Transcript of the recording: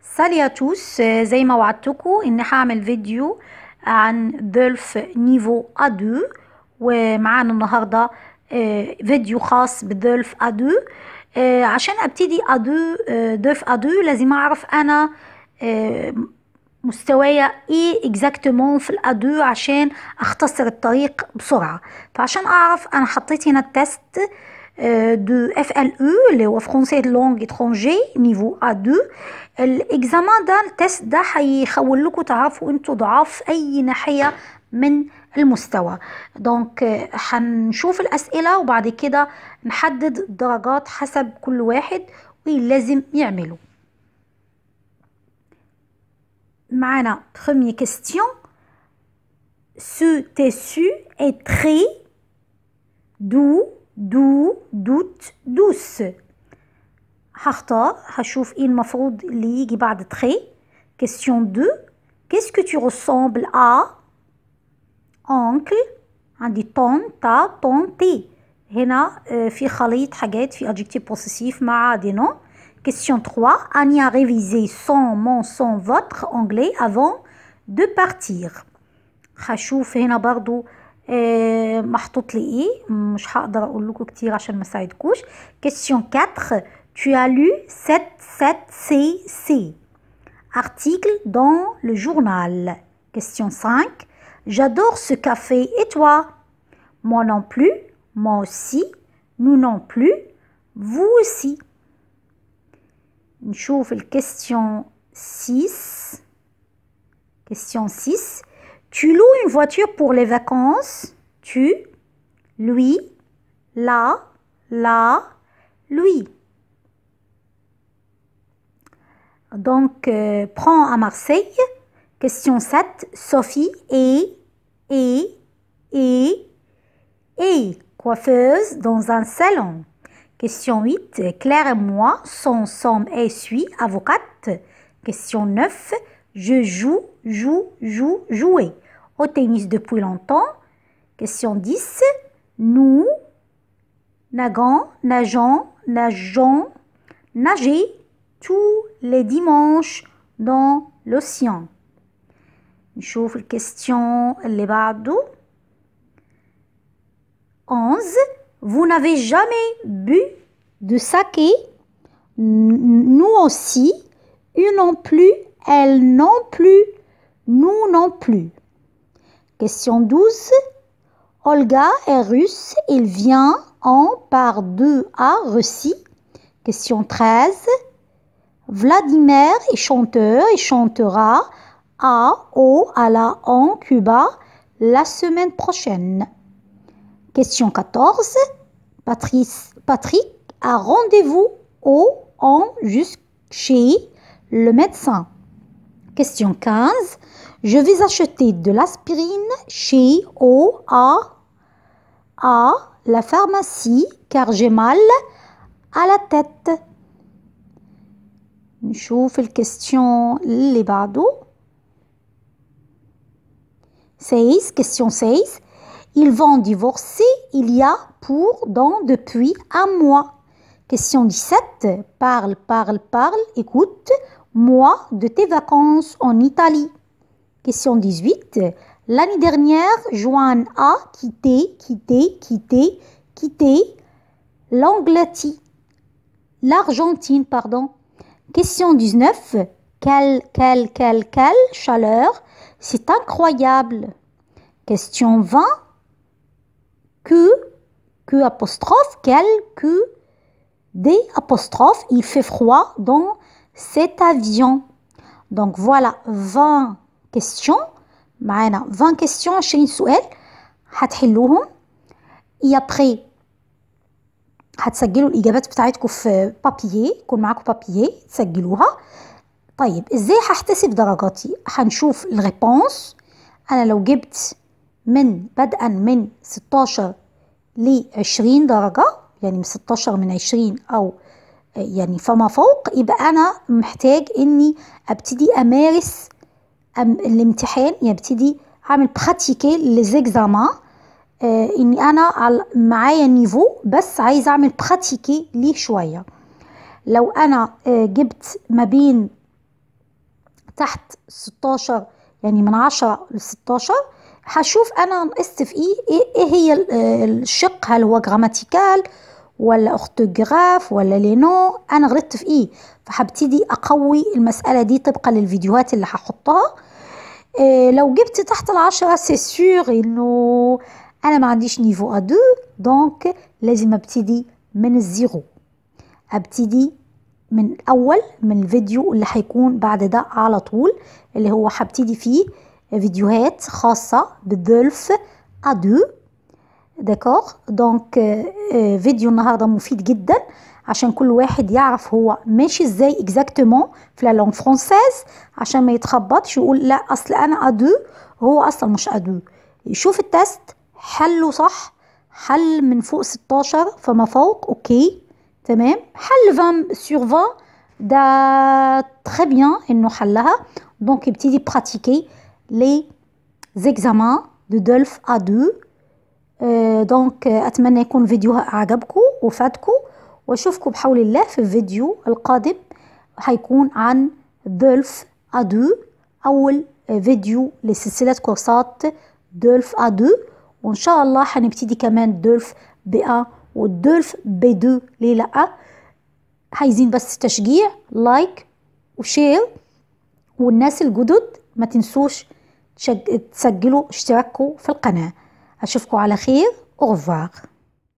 سالي توس زي ما وعدتكم اني هعمل فيديو عن دولف نيفو A2 ومعانا النهارده فيديو خاص بدولف A2. عشان ابتدي A2 دولف A2 لازم اعرف انا مستوايا ايه اكزاكتومون في الA2 عشان اختصر الطريق بسرعة. فعشان اعرف انا حطيت هنا التست دو FLE اللي هو فرونسي لونج اترونجي نيفو A2. الاكزامان ده التست ده هيخول لكم تعرفوا انتوا ضعاف في اي ناحية من المستوى. دونك هنشوف الاسئلة وبعد كده نحدد الدرجات حسب كل واحد ولازم يعمله. معنا première question. Ce tissu est très douce. هشوف ايه المفروض اللي يجي بعد très. Question 2. Qu'est-ce que tu ressembles à oncle. عندي ton t. هنا في خليط حاجات في adjectif possessif مع des noms. Question 3. Annie a révisé son votre anglais avant de partir. هشوف هنا برضو محطوط لي ايه، مش هقدر اقول لكم كتير عشان ما اساعدكوش. Question 4. Tu as lu 7cc. Article dans le journal. Question 5. J'adore ce café et toi? Moi non plus, moi aussi, nous non plus, vous aussi. نشوف الكيستيون 6. Question 6. Tu loues une voiture pour les vacances? Tu, lui, la, lui. Donc, prends à Marseille. Question 7. Sophie est coiffeuse dans un salon. Question 8. Claire et moi sommes et suis avocate. Question 9. Je jouais au tennis depuis longtemps. Question 10. Nous nageons nager tous les dimanches dans l'océan. نشوف الكيستيون اللي بعده. 11. Vous n'avez jamais bu de saké? Nous aussi. Eux non plus. Elle non plus. Nous non plus. Question 12. Olga est russe. Il vient en par 2 à Russie. Question 13. Vladimir est chanteur et chantera à la en Cuba la semaine prochaine. Question 14. Patrick a rendez-vous chez le médecin. Question 15. Je vais acheter de l'aspirine chez la pharmacie car j'ai mal à la tête. نشوف الكيستيون اللي بعده. 16. Question 16. Ils vont divorcer il y a depuis un mois. Question 17. Parle, écoute, moi de tes vacances en Italie. Question 18. L'année dernière, Joanne a quitté l'Argentine, pardon. Question 19. Quelle chaleur, c'est incroyable. Question 20. Que apostrophe, des apostrophes, il fait froid dans cet avion. Donc voilà 20 questions. معنا 20 questions 20 سؤال هتحلوهم. et après هتسجلوا الإجابات بتاعتكم في بابييه، يكون معاكم بابييه تسجلوها. طيب ازاي هحتسب درجاتي؟ هنشوف الريبونس. انا لو جبت بدءا من 16 ل 20 درجة، يعني من 16 من 20 أو يعني فما فوق، يبقى أنا محتاج إني أبتدي أمارس الامتحان، يبتدي أعمل براتيكي لزيكزامان. إني أنا معايا نيفو بس عايز أعمل براتيكي ليه شوية. لو أنا جبت ما بين تحت 16 يعني من 10 ل 16 هشوف انا نقصت في ايه هي الشق، هل هو جراماتيكال ولا اورثوغراف ولا لينو، انا غلطت في ايه، فهبتدي اقوي المسألة دي طبقا للفيديوهات اللي هحطها. لو جبت تحت ال10 سي سور انه انا ما عنديش نيفو A2، دونك لازم ابتدي من الزيرو، ابتدي من الاول من الفيديو اللي هيكون بعد ده على طول، اللي هو هبتدي فيه فيديوهات خاصة بالدولف A2. داكوغ، دونك فيديو النهارده مفيد جدا عشان كل واحد يعرف هو ماشي ازاي اكزاكتومون في لا لونغ فرونسيز، عشان ما يتخبطش يقول لا اصل انا A2 هو اصلا مش A2. يشوف التست حله صح، حل من فوق 16 فما فوق، اوكي تمام، حل 20 sur 20 ده تري بيان انه حلها. دونك يبتدي براتيكي لي زيكزامان دو دولف A2. دونك اتمنى يكون فيديو عجبكم وفادكم، واشوفكم بحول الله في الفيديو القادم، هيكون عن دولف A2، اول فيديو لسلسلة كورسات دولف A2، وان شاء الله هنبتدي كمان دولف B1 والدولف B2. ليه لا؟ عايزين بس تشجيع، لايك وشير، والناس الجدد ما تنسوش تسجلوا اشتراككم في القناة. أشوفكم على خير. au revoir.